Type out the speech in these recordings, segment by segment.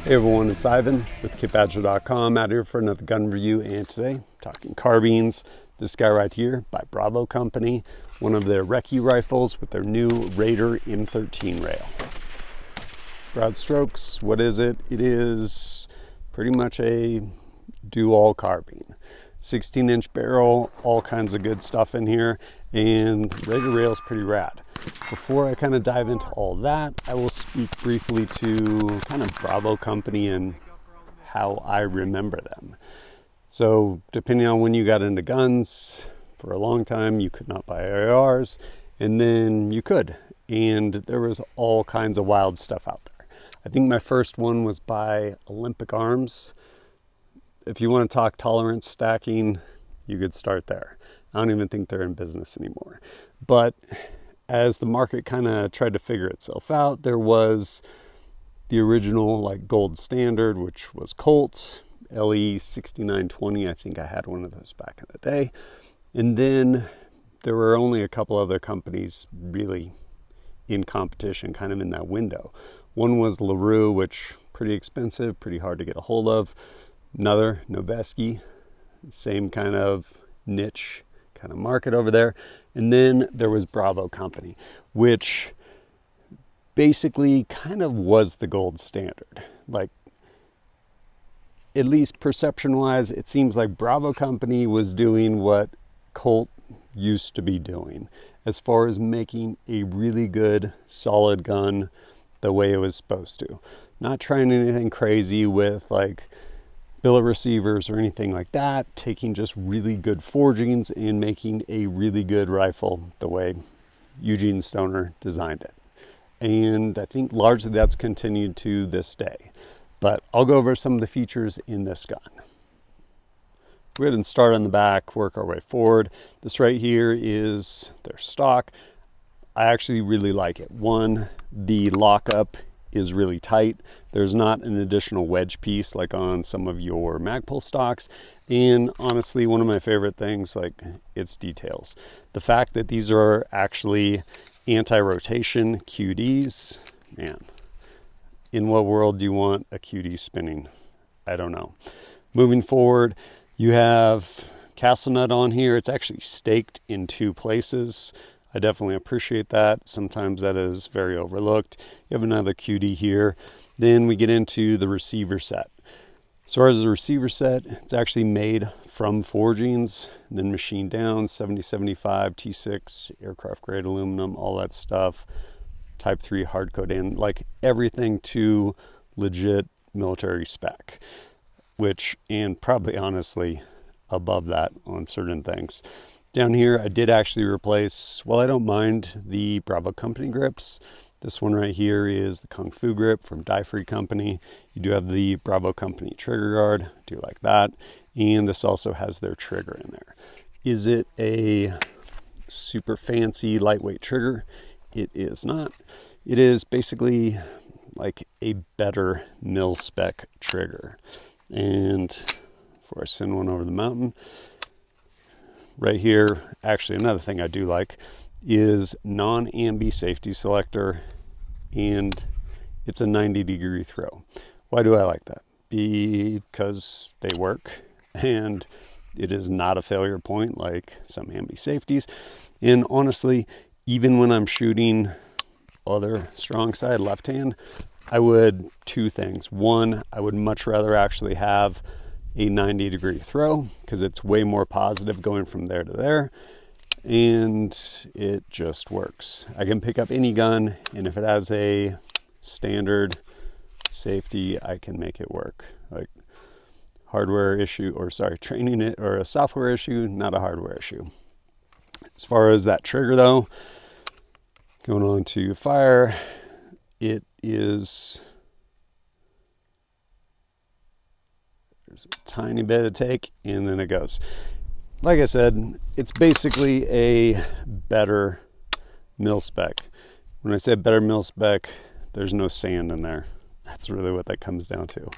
Hey everyone, it's Ivan with KitBadger.com out here for another gun review, and today I'm talking carbines. This guy right here by Bravo Company, one of their Recce rifles with their new Raider M13 rail. Broad strokes, what is it? It is pretty much a do-all carbine. 16-inch barrel, all kinds of good stuff in here, and Raider rail is pretty rad. Before I kind of dive into all that, I will speak briefly to kind of Bravo Company and how I remember them. So depending on when you got into guns, for a long time you could not buy ARs, and then you could, and there was all kinds of wild stuff out there. I think my first one was by Olympic Arms. If you want to talk tolerance stacking, you could start there. I don't even think they're in business anymore. But as the market kind of tried to figure itself out, there was the original like gold standard, which was Colt LE 6920. I think I had one of those back in the day. And then there were only a couple other companies really in competition, kind of in that window. One was LaRue, which pretty expensive, pretty hard to get a hold of. Another, Noveski, same kind of niche kind of market over there. And then there was Bravo Company, which basically kind of was the gold standard. Like, at least perception wise, it seems like Bravo Company was doing what Colt used to be doing as far as making a really good solid gun the way it was supposed to. Not trying anything crazy with like billet receivers or anything like that, taking just really good forgings and making a really good rifle the way Eugene Stoner designed it. And I think largely that's continued to this day. But I'll go over some of the features in this gun. Go ahead and start on the back, work our way forward. This right here is their stock. I actually really like it. One, the lockup is really tight. There's not an additional wedge piece like on some of your Magpul stocks. And honestly, one of my favorite things, like, its details. The fact that these are actually anti-rotation QDs, man, in what world do you want a QD spinning? I don't know. Moving forward, you have castle nut on here. It's actually staked in two places. I definitely appreciate that. Sometimes that is very overlooked. You have another QD here. Then we get into the receiver set. As far as the receiver set, it's actually made from forgings, then machined down, 7075 T6, aircraft grade aluminum, all that stuff. Type 3 hard coat in, like everything to legit military spec, which, and probably honestly above that on certain things. Down here, I did actually replace, well, I don't mind the Bravo Company grips. This one right here is the Kung Fu grip from Die Free Company. You do have the Bravo Company trigger guard. I do like that. And this also has their trigger in there. Is it a super fancy lightweight trigger? It is not. It is basically like a better mil-spec trigger. And before I send one over the mountain, right here, actually another thing I do like is non-ambi safety selector, and it's a 90-degree throw. Why do I like that? Because they work, and it is not a failure point like some ambi safeties. And honestly, even when I'm shooting other strong side left hand, I would two things. One, I would much rather actually have a 90-degree throw because it's way more positive going from there to there, and it just works. I can pick up any gun, and if it has a standard safety, I can make it work. Like hardware issue, or sorry, training it, or a software issue, not a hardware issue. As far as that trigger though, going on to fire, it is, there's a tiny bit of take, and then it goes. Like I said, it's basically a better mil-spec. When I say better mil-spec, there's no sand in there. That's really what that comes down to.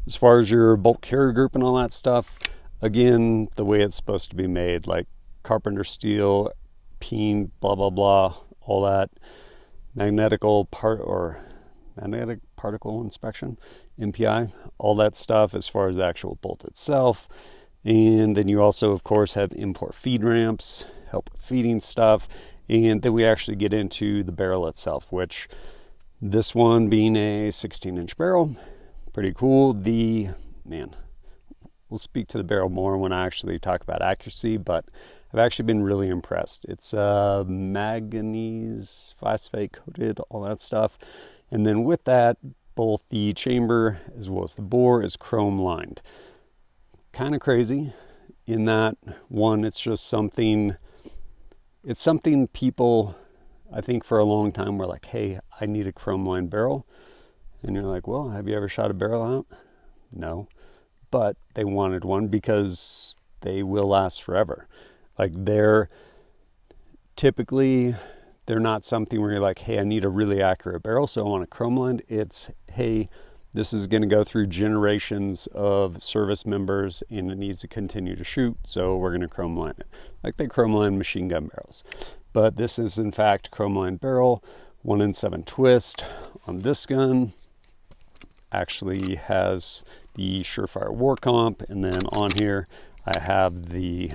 As far as your bolt carrier group and all that stuff, again, the way it's supposed to be made, like carpenter steel, peen, blah, blah, blah, all that. Magnetic particle inspection, MPI, all that stuff as far as the actual bolt itself. And then you also, of course, have import feed ramps, help with feeding stuff. And then we actually get into the barrel itself, which this one being a 16-inch barrel, pretty cool. We'll speak to the barrel more when I actually talk about accuracy, but I've actually been really impressed. It's manganese phosphate coated, all that stuff. And then with that, both the chamber as well as the bore is chrome lined. Kind of crazy in that, one, it's just something, it's something people, I think for a long time were like, hey, I need a chrome lined barrel. And you're like, well, have you ever shot a barrel out? No. But they wanted one because they will last forever. Like they're not something where you're like, hey, I need a really accurate barrel, so I want a chrome lined. It's, hey, this is going to go through generations of service members and it needs to continue to shoot, so we're going to chrome line it. Like they chrome line machine gun barrels. But this is in fact chrome lined barrel, 1 in 7 twist on this gun. Actually has the Surefire War Comp, and then on here I have the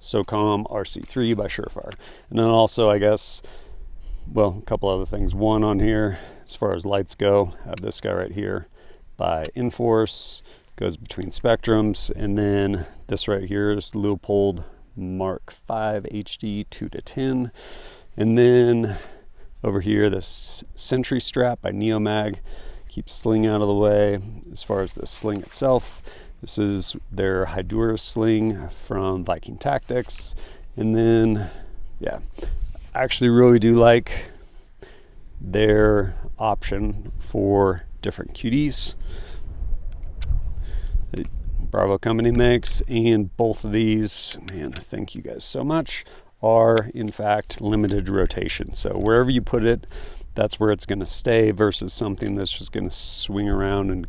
SOCOM RC3 by Surefire. And then also, I guess, well, a couple other things. One on here, as far as lights go, I have this guy right here by Inforce, goes between spectrums, and then this right here is Leupold Mk5 HD 2-10. And then over here, this Sentry strap by NeoMag. Keep Sling out of the way. As far as the Sling itself, this is their Hydura Sling from Viking Tactics. And then, yeah, I actually really do like their option for different QDs that Bravo Company makes. And both of these, man, thank you guys so much, are in fact limited rotation. So wherever you put it, that's where it's going to stay versus something that's just going to swing around and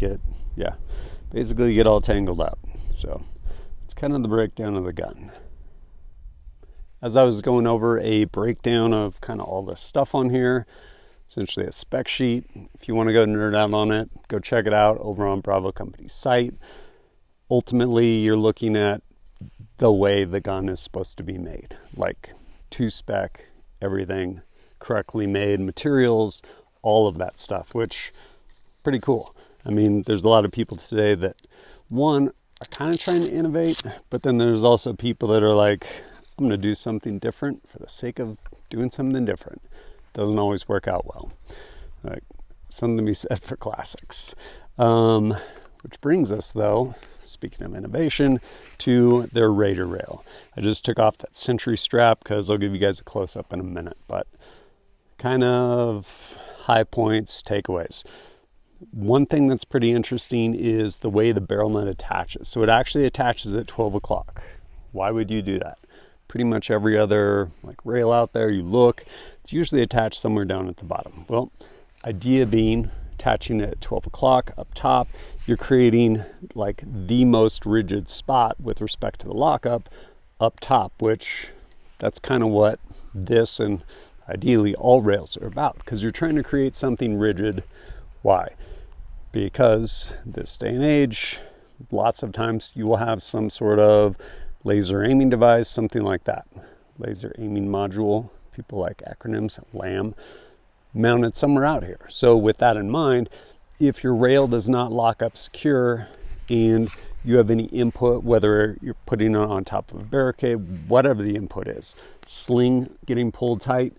basically get all tangled up. So it's kind of the breakdown of the gun. As I was going over a breakdown of kind of all this stuff on here, essentially a spec sheet. If you want to go nerd out on it, go check it out over on Bravo Company's site. Ultimately, you're looking at the way the gun is supposed to be made, like to spec, everything correctly made, materials, all of that stuff, which pretty cool. I mean, there's a lot of people today that, one, are kind of trying to innovate, but then there's also people that are like, I'm going to do something different for the sake of doing something different. Doesn't always work out well. Like, something to be said for classics. Which brings us, though, speaking of innovation, to their Raider Rail. I just took off that Sentry strap because I'll give you guys a close-up in a minute, but kind of high points, takeaways. One thing that's pretty interesting is the way the barrel nut attaches. So it actually attaches at 12 o'clock. Why would you do that? Pretty much every other rail out there you look, it's usually attached somewhere down at the bottom. Well, idea being attaching it at 12 o'clock up top, you're creating like the most rigid spot with respect to the lockup up top, which that's kind of what this and ideally all rails are about, because you're trying to create something rigid. Why? Because this day and age, lots of times you will have some sort of laser aiming device, something like that. Laser aiming module, people like acronyms, LAM, mounted somewhere out here. So with that in mind, if your rail does not lock up secure and you have any input, whether you're putting it on top of a barricade, whatever the input is, sling getting pulled tight,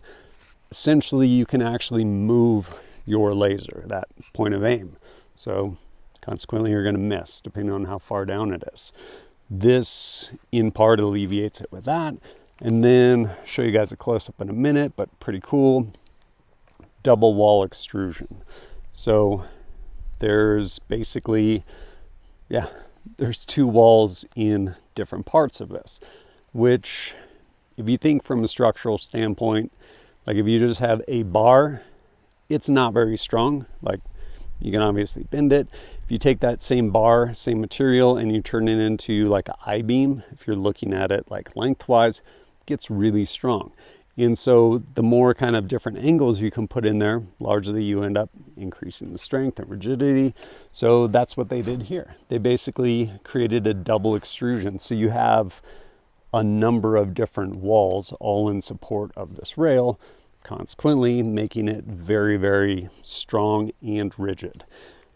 essentially you can actually move your laser, that point of aim. So consequently you're going to miss depending on how far down it is. This in part alleviates it with that. And then show you guys a close-up in a minute, but pretty cool. Double wall extrusion. So there's basically, there's two walls in different parts of this, which if you think from a structural standpoint, like if you just have a bar, it's not very strong. Like you can obviously bend it. If you take that same bar, same material, and you turn it into like an I-beam, if you're looking at it like lengthwise, it gets really strong. And so the more kind of different angles you can put in there, largely you end up increasing the strength and rigidity. So that's what they did here. They basically created a double extrusion. So you have a number of different walls all in support of this rail, consequently making it very, very strong and rigid.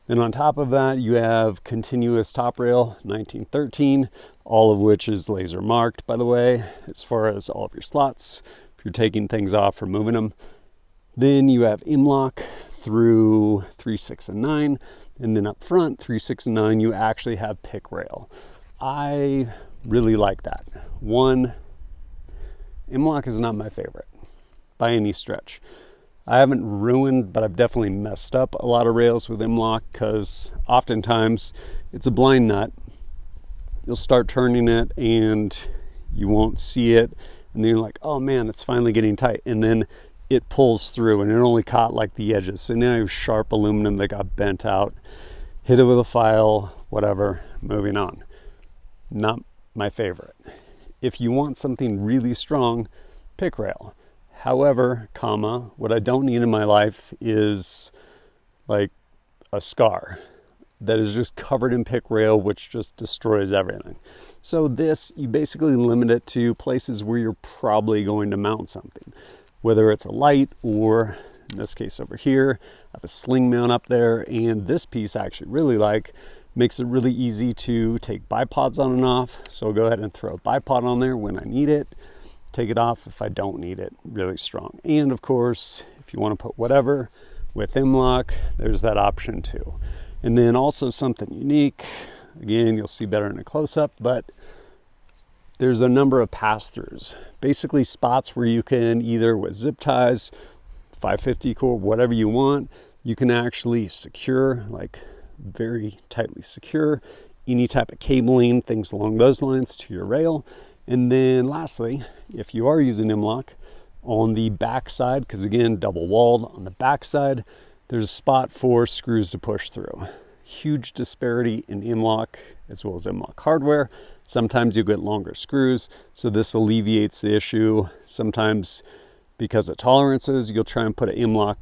Then on top of that, you have continuous top rail, 1913, all of which is laser marked, by the way, as far as all of your slots, if you're taking things off or moving them. Then you have M-lock through 3, 6, and 9. And then up front, 3, 6, and 9, you actually have pick rail. I really like that. One, M-lock is not my favorite by any stretch. I haven't ruined, but I've definitely messed up a lot of rails with M-lock because oftentimes it's a blind nut. You'll start turning it and you won't see it. And then you're like, oh man, it's finally getting tight. And then it pulls through and it only caught like the edges. So now you have sharp aluminum that got bent out. Hit it with a file, whatever, moving on. Not my favorite. If you want something really strong, pick rail. However, what I don't need in my life is like a scar that is just covered in pick rail, which just destroys everything. So this, you basically limit it to places where you're probably going to mount something, whether it's a light or in this case over here, I have a sling mount up there, and this piece I actually really like. Makes it really easy to take bipods on and off. So I'll go ahead and throw a bipod on there when I need it. Take it off if I don't need it, really strong. And of course, if you want to put whatever with M-lock, there's that option too. And then also something unique, again, you'll see better in a close-up, but there's a number of pass-throughs. Basically spots where you can either with zip ties, 550 core, whatever you want, you can actually secure, like very tightly secure, any type of cabling, things along those lines to your rail. And then lastly, if you are using M-lock on the back side, because again, double walled on the back side, there's a spot for screws to push through. Huge disparity in M-lock as well as M-lock hardware. Sometimes you get longer screws, so this alleviates the issue. Sometimes because of tolerances, you'll try and put an M-lock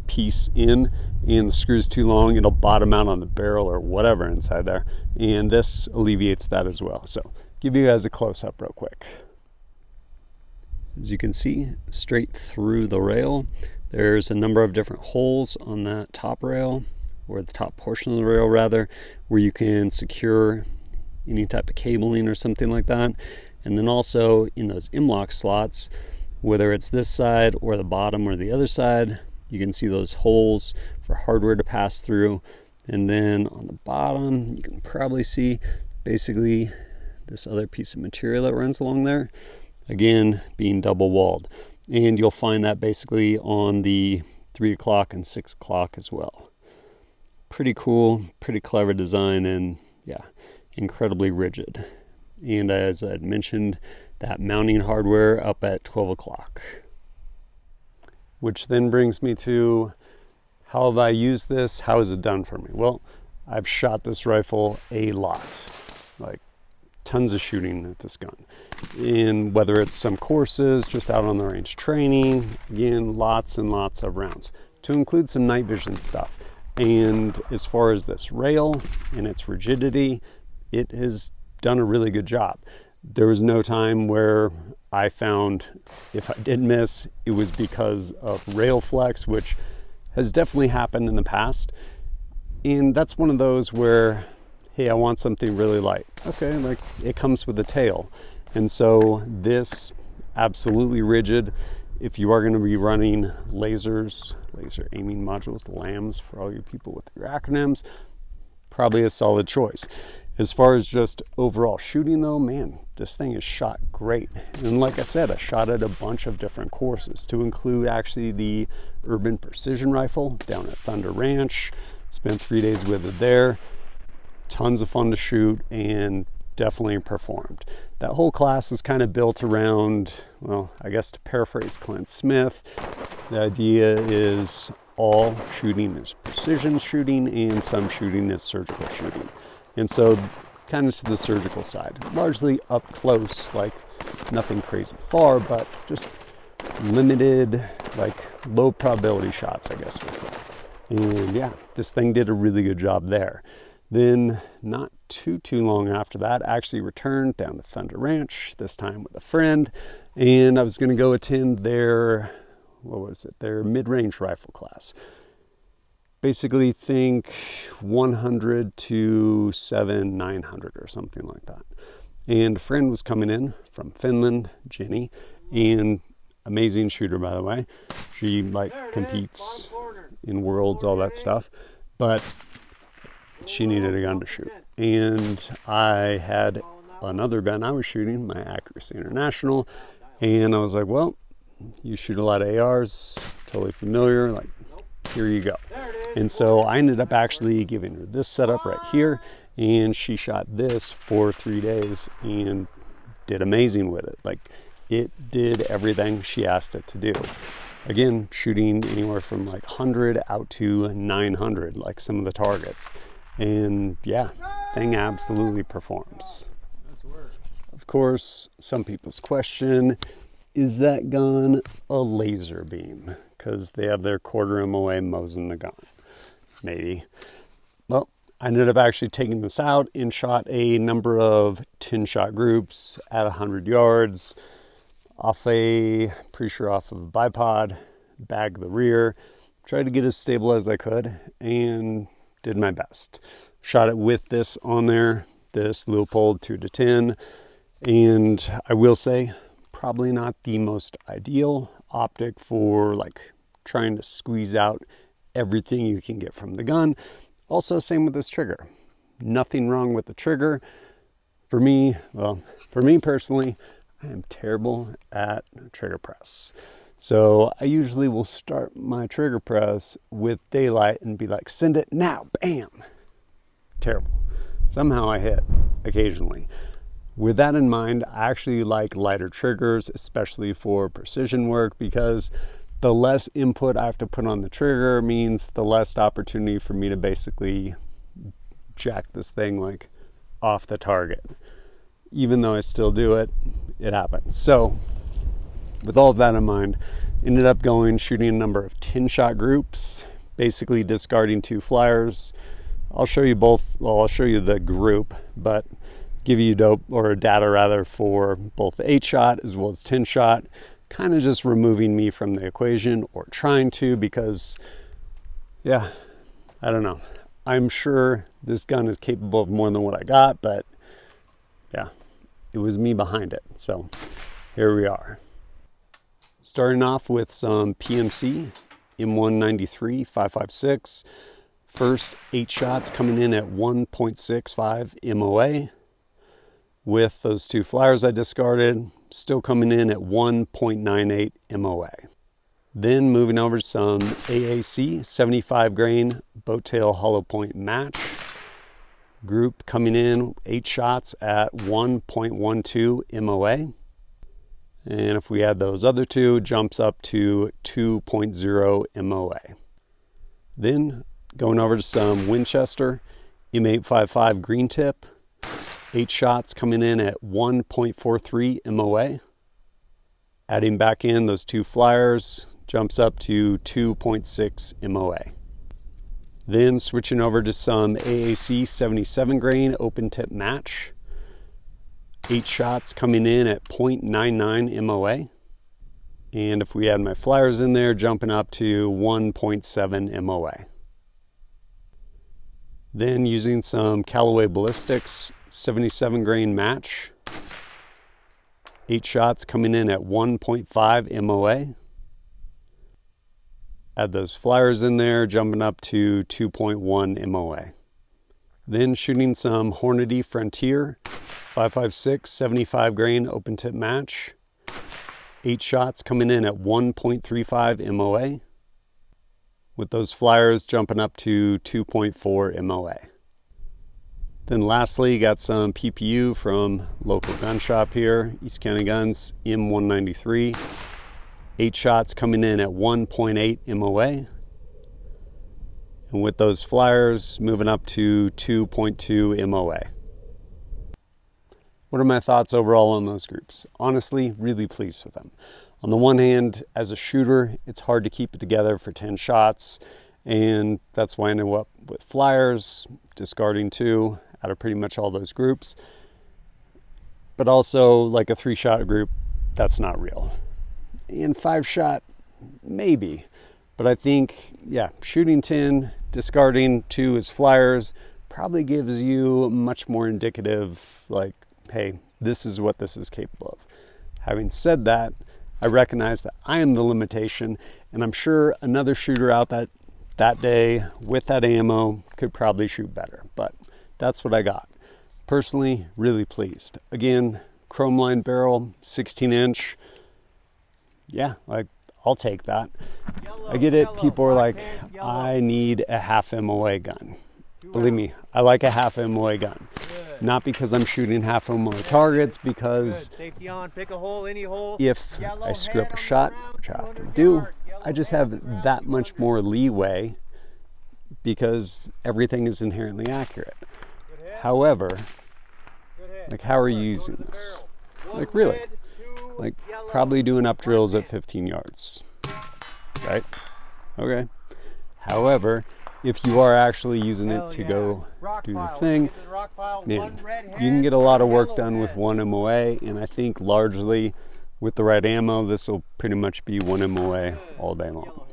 piece in and the screw's too long, it'll bottom out on the barrel or whatever inside there. And this alleviates that as well. So give you guys a close-up real quick. As you can see, straight through the rail, there's a number of different holes on that top rail, or the top portion of the rail rather, where you can secure any type of cabling or something like that. And then also in those M-lock slots, whether it's this side or the bottom or the other side, you can see those holes for hardware to pass through. And then on the bottom, you can probably see basically this other piece of material that runs along there, again being double walled. And you'll find that basically on the 3 o'clock and 6 o'clock as well. Pretty cool, pretty clever design, and yeah, incredibly rigid. And as I had mentioned, that mounting hardware up at 12 o'clock. Which then brings me to, how have I used this? How is it done for me? Well, I've shot this rifle a lot, like tons of shooting at this gun. And whether it's some courses, just out on the range training, again, lots and lots of rounds, to include some night vision stuff. And as far as this rail and its rigidity, it has done a really good job. There was no time where I found if I did miss, it was because of rail flex, which has definitely happened in the past. And that's one of those where, hey, I want something really light. Okay, like it comes with a tail. And so this, absolutely rigid. If you are going to be running lasers, laser aiming modules, LAMs for all you people with your acronyms, probably a solid choice. As far as just overall shooting though, man, this thing is shot great. And like I said, I shot at a bunch of different courses, to include actually the Urban Precision Rifle down at Thunder Ranch. Spent 3 days with it there. Tons of fun to shoot and definitely performed. That whole class is kind of built around, well, I guess to paraphrase Clint Smith, the idea is all shooting is precision shooting and some shooting is surgical shooting. And so kind of to the surgical side, largely up close, like nothing crazy far, but just limited, like low probability shots, I guess we'll say. And yeah, this thing did a really good job there. Then not too long after that, I actually returned down to Thunder Ranch, this time with a friend, and I was going to go attend their, their mid-range rifle class. Basically think 100 to 900 or something like that. And a friend was coming in from Finland, Jenny, and amazing shooter, by the way. She like competes in worlds, all that stuff, but she needed a gun to shoot. And I had another gun I was shooting, my Accuracy International, and I was like, well, you shoot a lot of ARs, totally familiar, like, here you go. And so I ended up actually giving her this setup right here, and she shot this for 3 days and did amazing with it. Like, it did everything she asked it to do. Again, shooting anywhere from like 100 out to 900, like some of the targets. And yeah, thing absolutely performs. Of course, some people's question, is that gun a laser beam? Because they have their 1/4 MOA Mosin Nagant. Maybe. Well, I ended up actually taking this out and shot a number of 10-shot groups at 100 yards off of a bipod, bagged the rear, tried to get as stable as I could, and did my best. Shot it with this on there, this Leupold 2-10, and I will say, probably not the most ideal optic for like trying to squeeze out everything you can get from the gun. Also, same with this trigger. Nothing wrong with the trigger. For me personally, I am terrible at trigger press. So I usually will start my trigger press with daylight and be like, send it now, bam. Terrible. Somehow I hit occasionally. With that in mind, I actually like lighter triggers, especially for precision work, because the less input I have to put on the trigger means the less opportunity for me to basically jack this thing like off the target. Even though I still do it, it happens. So with all of that in mind, ended up shooting a number of 10-shot groups, basically discarding 2 flyers. I'll show you both, well, I'll show you the group, but give you data rather for both the 8-shot as well as 10-shot, kind of just removing me from the equation, or trying to, because yeah, I don't know. I'm sure this gun is capable of more than what I got, but yeah, it was me behind it. So here we are. Starting off with some PMC M193 556. First 8 shots coming in at 1.65 MOA. With those 2 flyers I discarded, still coming in at 1.98 MOA. Then moving over to some AAC 75 grain boat tail hollow point match. Group coming in 8 shots at 1.12 MOA. And if we add those other 2, jumps up to 2.0 MOA. Then going over to some Winchester M855 green tip. 8 shots coming in at 1.43 MOA. Adding back in those 2 flyers, jumps up to 2.6 MOA. Then switching over to some AAC 77 grain open tip match. 8 shots coming in at 0.99 MOA. And if we add my flyers in there, jumping up to 1.7 MOA. Then using some Callaway Ballistics 77 grain match. 8 shots coming in at 1.5 MOA. Add those flyers in there, jumping up to 2.1 MOA. Then shooting some Hornady Frontier 556 75 grain open tip match. 8 shots coming in at 1.35 MOA. With those flyers jumping up to 2.4 MOA. Then lastly, got some PPU from local gun shop here, East County Guns M193. 8 shots coming in at 1.8 MOA. And with those flyers moving up to 2.2 MOA. What are my thoughts overall on those groups? Honestly, really pleased with them. On the one hand, as a shooter, it's hard to keep it together for 10 shots, and that's why I ended up with flyers, discarding 2 out of pretty much all those groups. But also, like a 3-shot group, that's not real. And 5-shot, maybe. But I think, yeah, shooting 10, discarding 2 as flyers probably gives you much more indicative, like, hey, this is what this is capable of. Having said that, I recognize that I am the limitation, and I'm sure another shooter out that day with that ammo could probably shoot better, but that's what I got. Personally, really pleased. Again, chrome lined barrel, 16-inch. Yeah, like, I'll take that. I get it. People are like, I need a half MOA gun. Believe me, I like a half MOA gun. Not because I'm shooting half MOA targets, because if I screw up a shot, which I often do, I just have that much more leeway because everything is inherently accurate. However, like, how are you using this? Like, really? Like, probably doing up drills at 15 yards, right? Okay. However, if you are actually using it to go do the thing, man, you can get a lot of work done with 1 MOA, and I think largely with the right ammo, this will pretty much be 1 MOA all day long.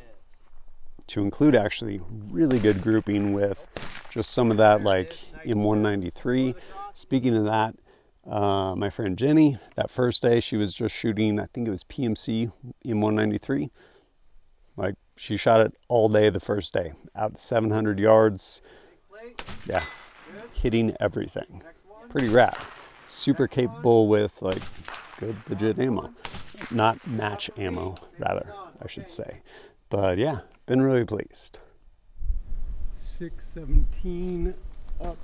To include actually really good grouping with just some of that, like M193. Speaking of that, my friend Jenny, that first day she was just shooting, I think it was PMC M193. Like, she shot it all day the first day, out to 700 yards. Yeah, hitting everything. Pretty rad. Super capable with, like, good, legit ammo. Not match ammo, rather, I should say. But yeah, been really pleased. 617 up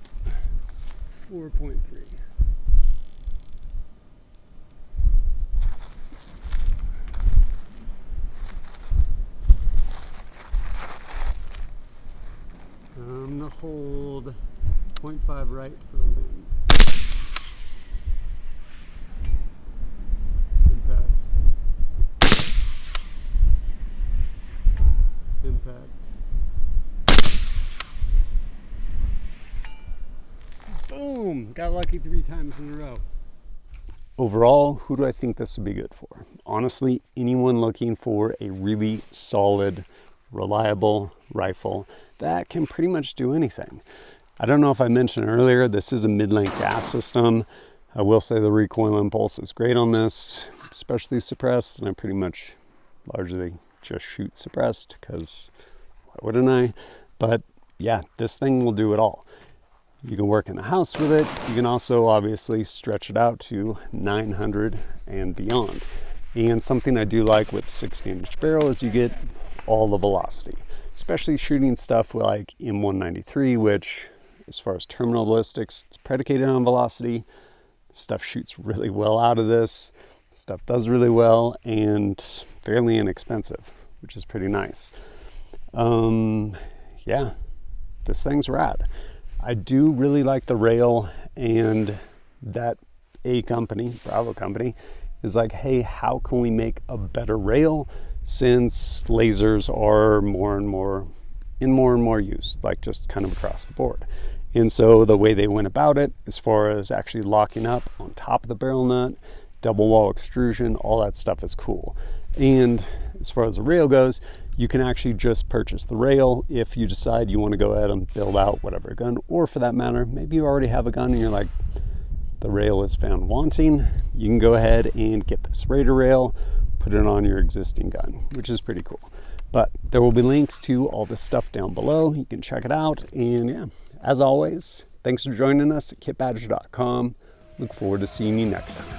4.3. I'm going to hold 0.5 right for the wind. Impact. Impact. Boom! Got lucky 3 times in a row. Overall, who do I think this would be good for? Honestly, anyone looking for a really solid, reliable rifle that can pretty much do anything. I don't know if I mentioned earlier, this is a mid-length gas system. I will say the recoil impulse is great on this, especially suppressed, and I pretty much largely just shoot suppressed because why wouldn't I? But yeah, this thing will do it all. You can work in the house with it. You can also obviously stretch it out to 900 and beyond. And something I do like with 16-inch barrel is you get all the velocity, especially shooting stuff like M193, which as far as terminal ballistics, it's predicated on velocity. Stuff shoots really well out of this. Stuff does really well and fairly inexpensive, which is pretty nice. Yeah, this thing's rad. I do really like the rail, and that company, Bravo company, is like, hey, how can we make a better rail since lasers are more and more use, like just kind of across the board. And so the way they went about it, as far as actually locking up on top of the barrel nut, double wall extrusion, all that stuff is cool. And as far as the rail goes, you can actually just purchase the rail if you decide you want to go ahead and build out whatever gun, or for that matter, maybe you already have a gun and you're like, the rail is found wanting. You can go ahead and get this Raider rail, put it on your existing gun, which is pretty cool. But there will be links to all this stuff down below. You can check it out. And yeah, as always, thanks for joining us at kitbadger.com. Look forward to seeing you next time.